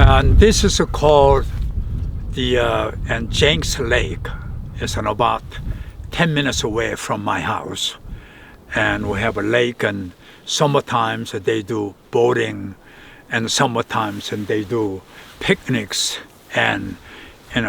And this is called the and Jenks Lake. It's about 10 minutes away from my house. And we have a lake, and summertimes they do boating, and summertimes and they do picnics and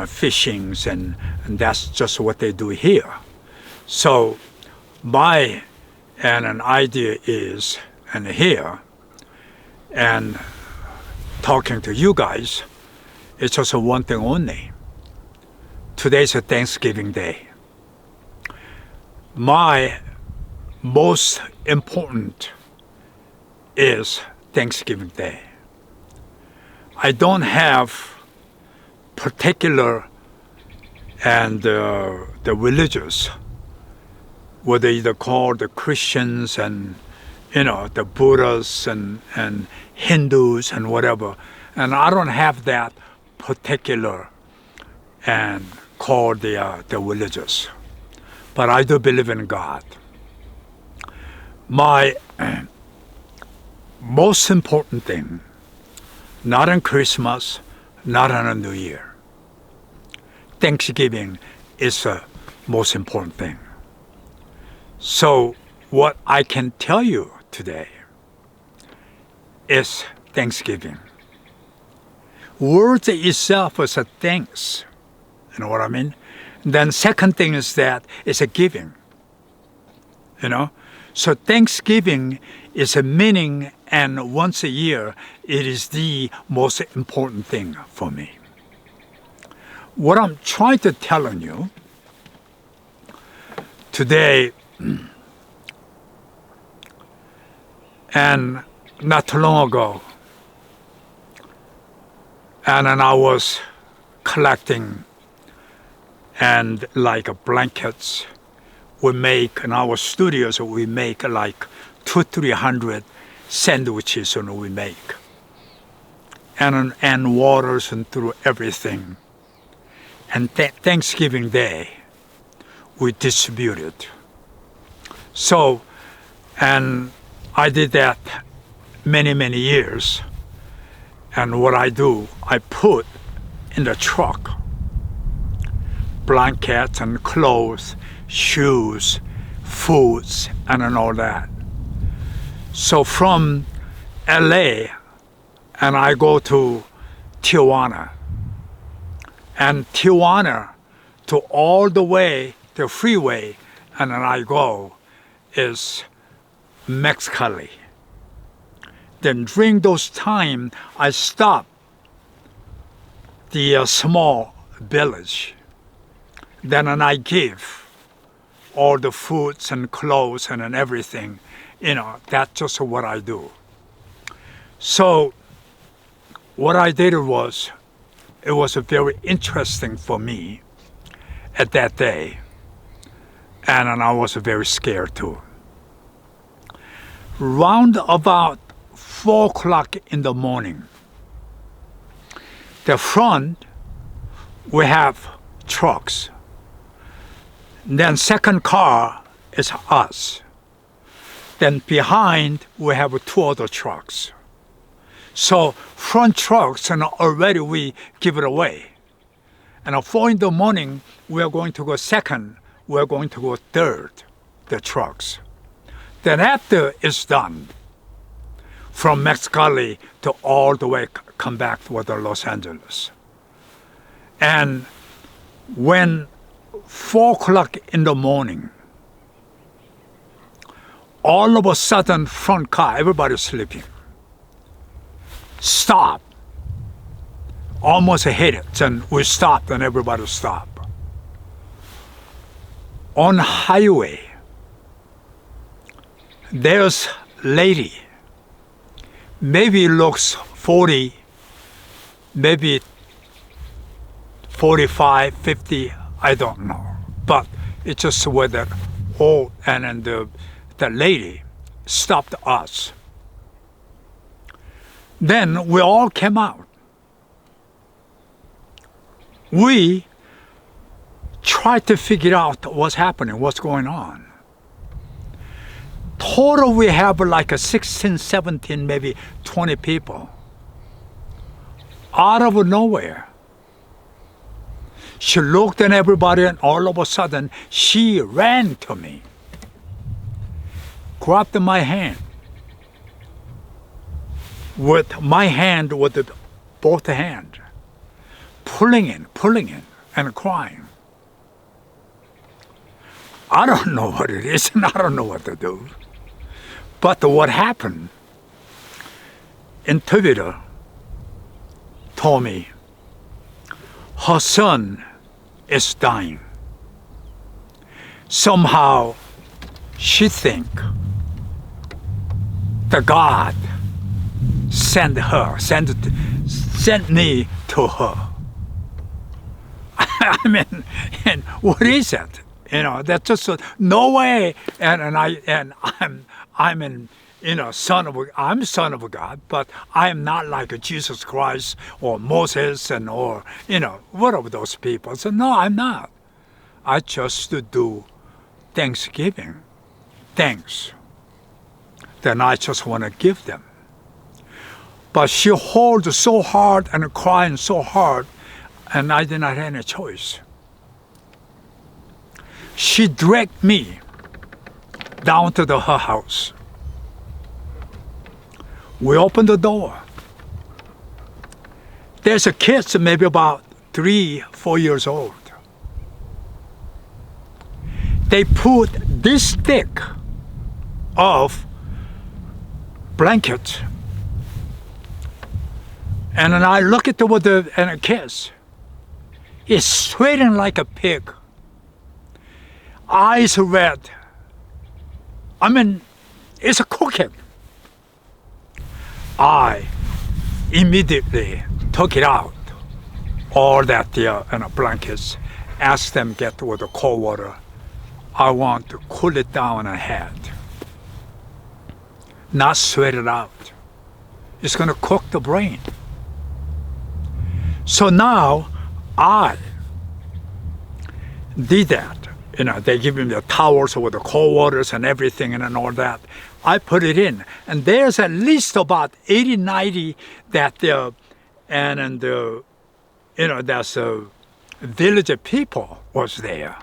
fishings, and that's just what they do here. So my an idea is, and here, and talking to you guys, it's just one thing only. Today's a Thanksgiving Day. My most important is Thanksgiving Day. I don't have particular and the religious, whether either called the Christians and the Buddhists and Hindus and whatever, and I don't have that particular and called the religious, but I do believe in God. My most important thing, not on Christmas, not on a New Year, Thanksgiving is the most important thing. So what I can tell you today is Thanksgiving. Word itself is a thanks, you know what I mean? Then second thing is that it's a giving, So Thanksgiving is a meaning, and once a year, it is the most important thing for me. What I'm trying to tell you today, and not too long ago, and then I was collecting and like blankets. We make in our studios, we make like 200-300 sandwiches, and we make and waters and through everything. And Thanksgiving Day, we distribute it. So, and I did that many years. And what I do, I put in the truck blankets and clothes, shoes, foods, and all that. So from LA, and I go to Tijuana, and Tijuana to all the way to freeway, and then I go is Mexicali. Then during those time, I stop the small village. Then and I give all the foods and clothes and everything. That's just what I do. So what I did was, it was very interesting for me at that day. And I was very scared too. Round about 4 o'clock in the morning, the front, we have trucks. Then second car is us. Then behind, we have 2 other trucks. So front trucks, and already we give it away. And at 4 in the morning, we are going to go second, we are going to go third, the trucks. Then after it's done, from Mexicali to all the way come back to Los Angeles. And when 4 o'clock in the morning, all of a sudden front car, everybody's sleeping, stop, almost hit it, and we stopped and everybody stopped. On highway, there's lady, maybe looks 40, maybe 45, 50, I don't know. But it's just whether old, and then the lady stopped us. Then we all came out. We tried to figure out what's happening, what's going on. Total, we have like a 16, 17, maybe 20 people. out of nowhere, she looked at everybody, and all of a sudden, she ran to me, grabbed my hand, with both hands, pulling in, and crying. I don't know what it is, and I don't know what to do. But what happened, interpreter told me her son is dying. Somehow she think the God sent me to her. I mean, and what is it? You know, that's just no way. And I'm son of a God, but I am not like a Jesus Christ or Moses or whatever those people. So no, I'm not. I just do Thanksgiving, thanks. Then I just want to give them. But she holds so hard and crying so hard, and I did not have any choice. She dragged me down to her house. We opened the door. There's a kid maybe about 3-4 years old. They put this thick of blanket, and then I look at the kid. He's sweating like a pig. Eyes red. I mean, it's a cooking. I immediately took it out, all that blankets, asked them get with the cold water. I want to cool it down ahead, not sweat it out. It's going to cook the brain. So now I did that. They give him the towels with the cold waters and everything and all that. I put it in, and there's at least about 80, 90 that that's a village of people was there.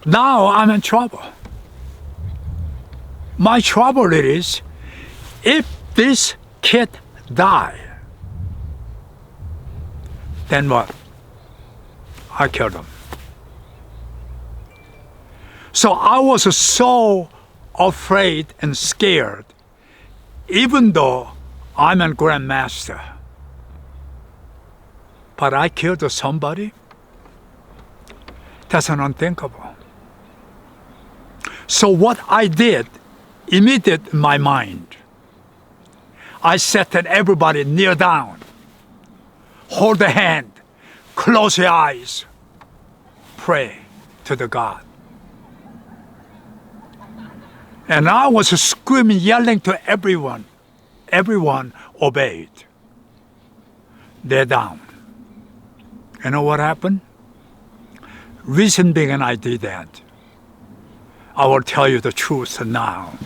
Now I'm in trouble. My trouble is, if this kid die, then what? I killed him. So I was so afraid and scared, even though I'm a Grandmaster. But I killed somebody? That's unthinkable. So what I did, immediately in my mind, I said that everybody kneel down, hold the hand, close your eyes, pray to the God. And I was screaming, yelling to everyone. Everyone obeyed. They're down. You know what happened? Reason being I did that, I will tell you the truth now.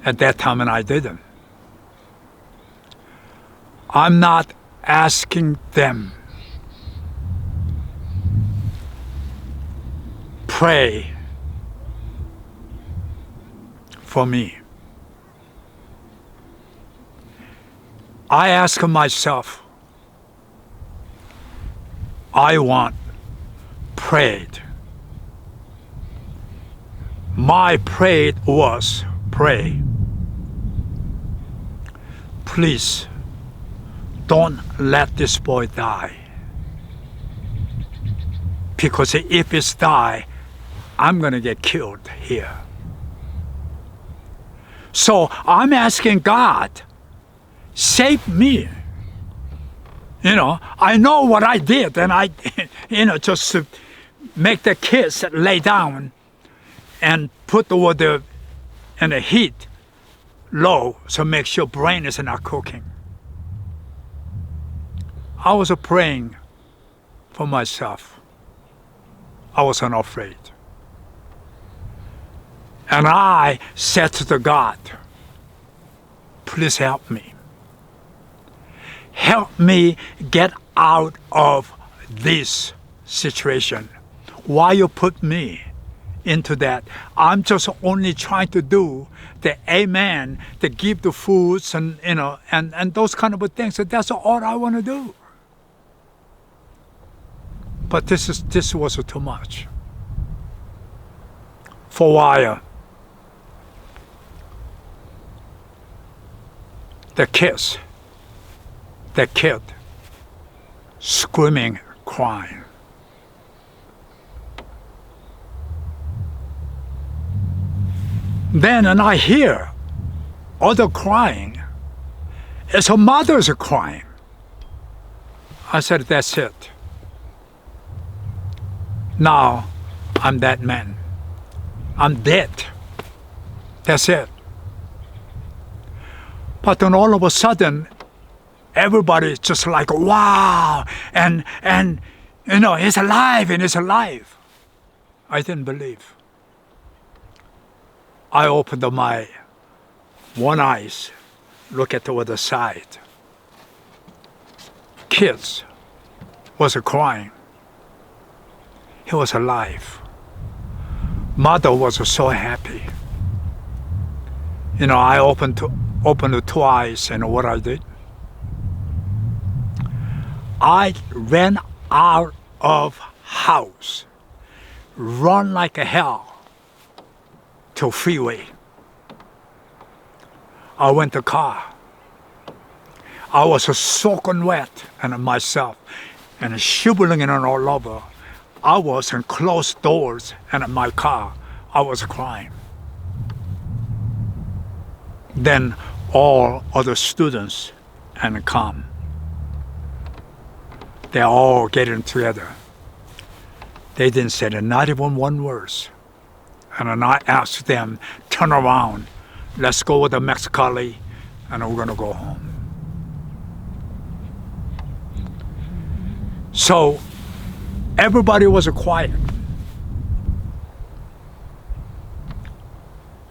At that time when I didn't. I'm not asking them pray for me. I ask myself, I want prayed. My prayer was pray. Please don't let this boy die. Because if it's die, I'm going to get killed here. So I'm asking God, save me. I know what I did, and I, just to make the kids lay down and put the water and the heat low, so make sure brain is not cooking. I was praying for myself. I wasn't afraid. And I said to the God, please help me. Help me get out of this situation. Why you put me into that? I'm just only trying to do the amen, to give the foods and and those kind of things. So that's all I want to do. But this was too much. For a while, the kid, screaming, crying. Then, and I hear other crying. It's her mother's crying. I said, that's it. Now, I'm that man. I'm dead. That's it. But then all of a sudden, everybody's just like, wow, and he's alive and he's alive. I didn't believe. I opened my one eyes, look at the other side. Kids was crying. He was alive. Mother was so happy. I opened the two eyes, and what I did? I ran out of house, run like a hell to freeway. I went to car. I was soaking wet and myself and shivering and all over. I was in closed doors and in my car. I was crying. Then all other students and come. They're all getting together. They didn't say not even one word. And then I asked them, turn around, let's go with the Mexicali, and we're going to go home. So everybody was quiet.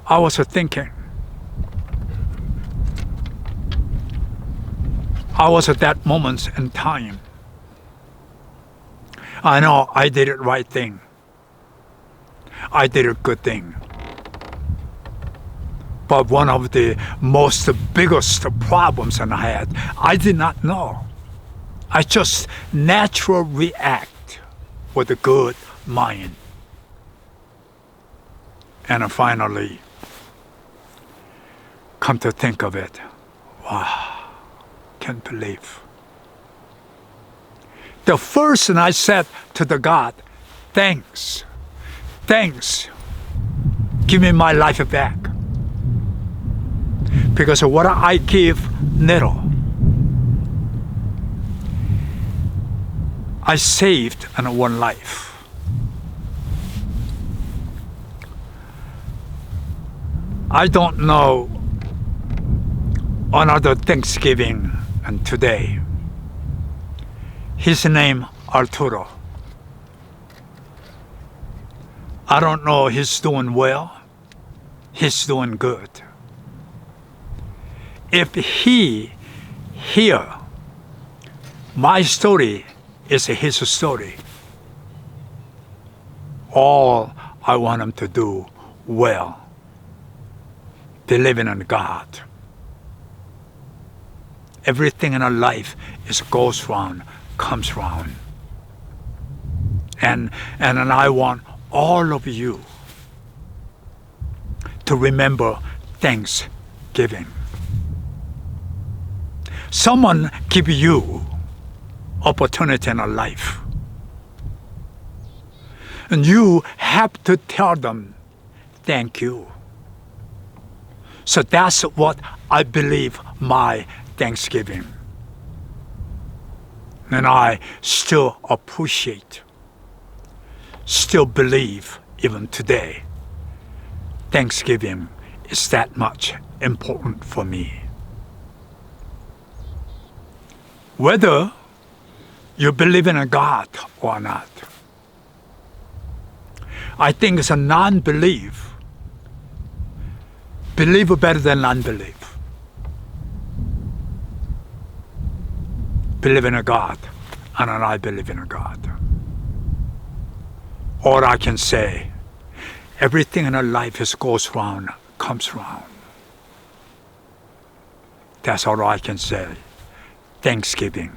I was thinking. I was at that moment in time. I know I did it right thing. I did a good thing. But one of the most biggest problems I had, I did not know. I just naturally react with a good mind. And finally, come to think of it, wow, can't believe. The first thing I said to the God, thanks, give me my life back. Because what I give little, I saved in one life. I don't know another Thanksgiving and today. His name Arturo. I don't know he's doing well. He's doing good. If he hear my story is his story, all I want him to do well, believing in God. Everything in our life goes round, comes round. And I want all of you to remember Thanksgiving. Someone give you opportunity in a life. And you have to tell them, thank you. So that's what I believe my Thanksgiving. And I still appreciate, still believe even today, Thanksgiving is that much important for me. Whether you believe in a God or not, I think it's a non-belief. Believe better than non-belief. believe in a God, and I believe in a God. All I can say, everything in our life goes round, comes round. That's all I can say. Thanksgiving.